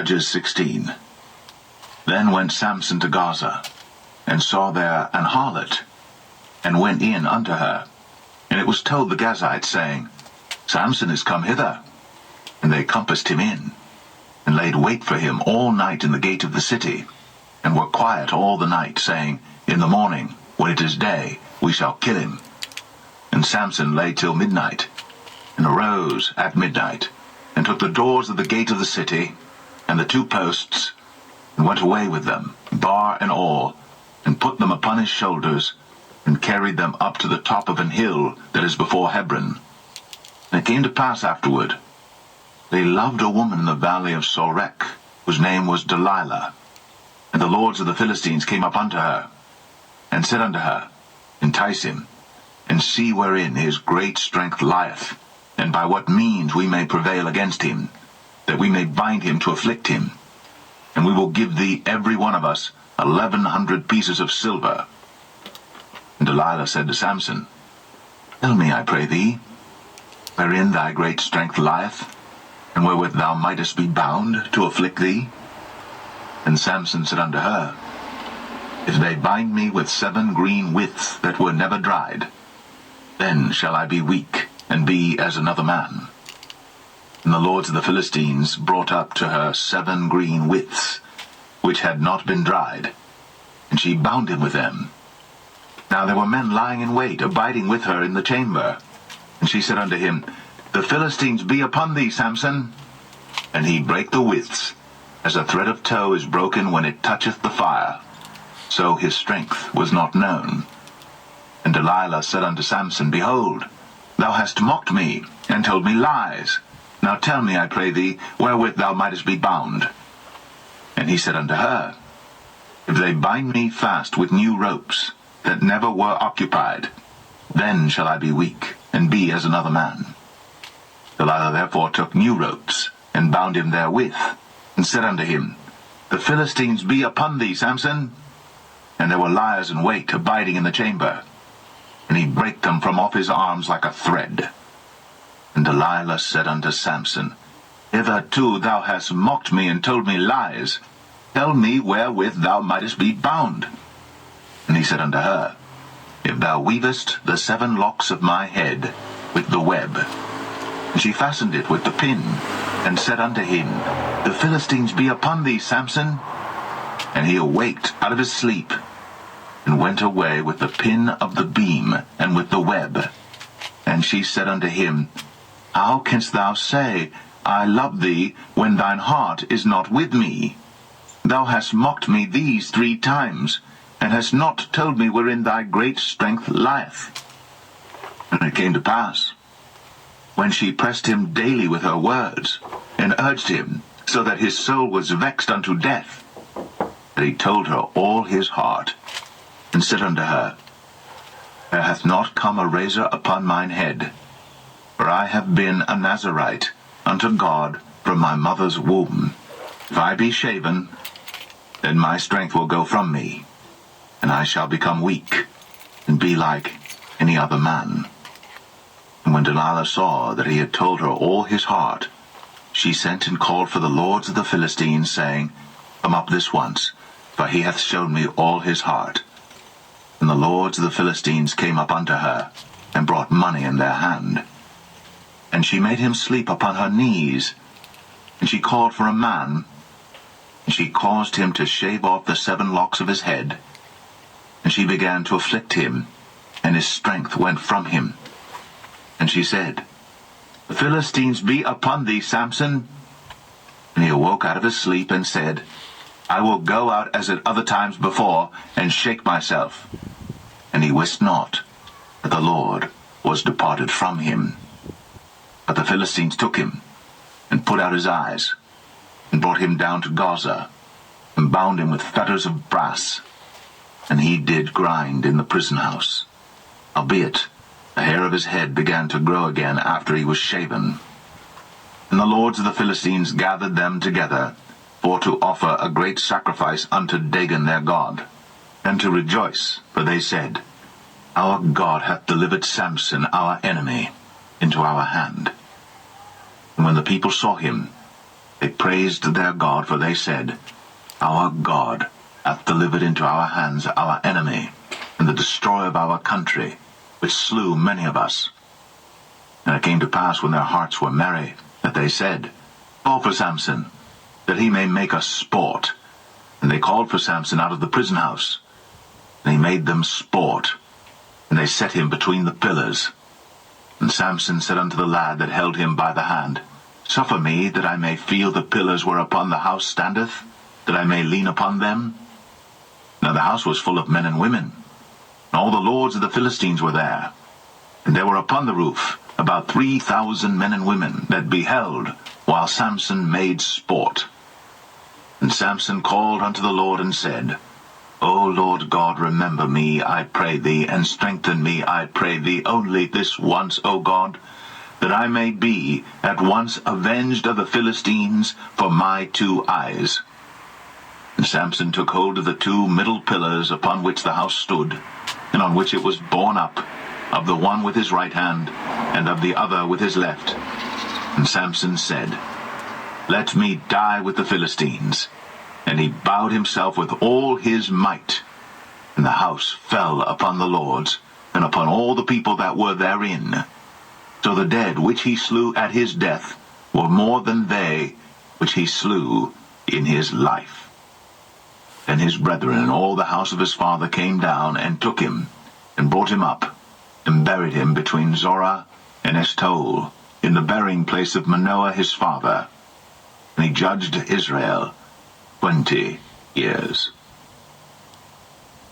Judges 16. Then went Samson to Gaza, and saw there an harlot, and went in unto her. And it was told the Gazites, saying, Samson is come hither. And they compassed him in, and laid wait for him all night in the gate of the city, and were quiet all the night, saying, In the morning, when it is day, we shall kill him. And Samson lay till midnight, and arose at midnight, and took the doors of the gate of the city, and the two posts, and went away with them, bar and all, and put them upon his shoulders, and carried them up to the top of an hill that is before Hebron. And it came to pass afterward, they loved a woman in the valley of Sorek, whose name was Delilah. And the lords of the Philistines came up unto her, and said unto her, Entice him, and see wherein his great strength lieth, and by what means we may prevail against him, that we may bind him to afflict him. And we will give thee every one of us 1,100 pieces of silver. And Delilah said to Samson, Tell me, I pray thee, wherein thy great strength lieth, and wherewith thou mightest be bound to afflict thee? And Samson said unto her, If they bind me with 7 green withs that were never dried, then shall I be weak, and be as another man. And the lords of the Philistines brought up to her 7 green withs, which had not been dried, and she bound him with them. Now there were men lying in wait, abiding with her in the chamber. And she said unto him, The Philistines be upon thee, Samson. And he brake the withs, as a thread of tow is broken when it toucheth the fire. So his strength was not known. And Delilah said unto Samson, Behold, thou hast mocked me, and told me lies. Now tell me, I pray thee, wherewith thou mightest be bound. And he said unto her, If they bind me fast with new ropes, that never were occupied, then shall I be weak, and be as another man. Delilah therefore took new ropes, and bound him therewith, and said unto him, The Philistines be upon thee, Samson. And there were liers in wait, abiding in the chamber. And he brake them from off his arms like a thread. And Delilah said unto Samson, Hitherto thou hast mocked me, and told me lies. Tell me wherewith thou mightest be bound. And he said unto her, If thou weavest the 7 locks of my head with the web. And she fastened it with the pin, and said unto him, The Philistines be upon thee, Samson. And he awaked out of his sleep, and went away with the pin of the beam, and with the web. And she said unto him, How canst thou say, I love thee, when thine heart is not with me? Thou hast mocked me these 3 times, and hast not told me wherein thy great strength lieth. And it came to pass, when she pressed him daily with her words, and urged him, so that his soul was vexed unto death, that he told her all his heart, and said unto her, There hath not come a razor upon mine head, for I have been a Nazarite unto God from my mother's womb. If I be shaven, then my strength will go from me, and I shall become weak, and be like any other man. And when Delilah saw that he had told her all his heart, she sent and called for the lords of the Philistines, saying, Come up this once, for he hath shown me all his heart. And the lords of the Philistines came up unto her, and brought money in their hand. And she made him sleep upon her knees, and she called for a man, and she caused him to shave off the 7 locks of his head. And she began to afflict him, and his strength went from him. And she said, The Philistines be upon thee, Samson. And he awoke out of his sleep, and said, I will go out as at other times before, and shake myself. And he wist not that the Lord was departed from him. But the Philistines took him, and put out his eyes, and brought him down to Gaza, and bound him with fetters of brass. And he did grind in the prison house. Howbeit, the hair of his head began to grow again after he was shaven. And the lords of the Philistines gathered them together, for to offer a great sacrifice unto Dagon their god, and to rejoice, for they said, Our God hath delivered Samson our enemy into our hand. And when the people saw him, They praised their God, for they said, Our God hath delivered into our hands our enemy, and the destroyer of our country, which slew many of us. And it came to pass, when their hearts were merry, that they said, Call for Samson, that he may make us sport. And they called for Samson out of the prison house. And he made them sport, and they set him between the pillars. And Samson said unto the lad that held him by the hand, Suffer me, that I may feel the pillars whereupon the house standeth, that I may lean upon them. Now the house was full of men and women, and all the lords of the Philistines were there. And there were upon the roof about 3,000 men and women that beheld while Samson made sport. And Samson called unto the Lord and said, O Lord God, remember me, I pray thee, and strengthen me, I pray thee, only this once, O God, that I may be at once avenged of the Philistines for my 2 eyes. And Samson took hold of the 2 middle pillars upon which the house stood, and on which it was borne up, of the one with his right hand, and of the other with his left. And Samson said, Let me die with the Philistines. And he bowed himself with all his might. And the house fell upon the lords, and upon all the people that were therein. So the dead which he slew at his death were more than they which he slew in his life. Then his brethren and all the house of his father came down, and took him, and brought him up, and buried him between Zorah and Eshtaol, in the burying place of Manoah his father. And he judged Israel 20 years.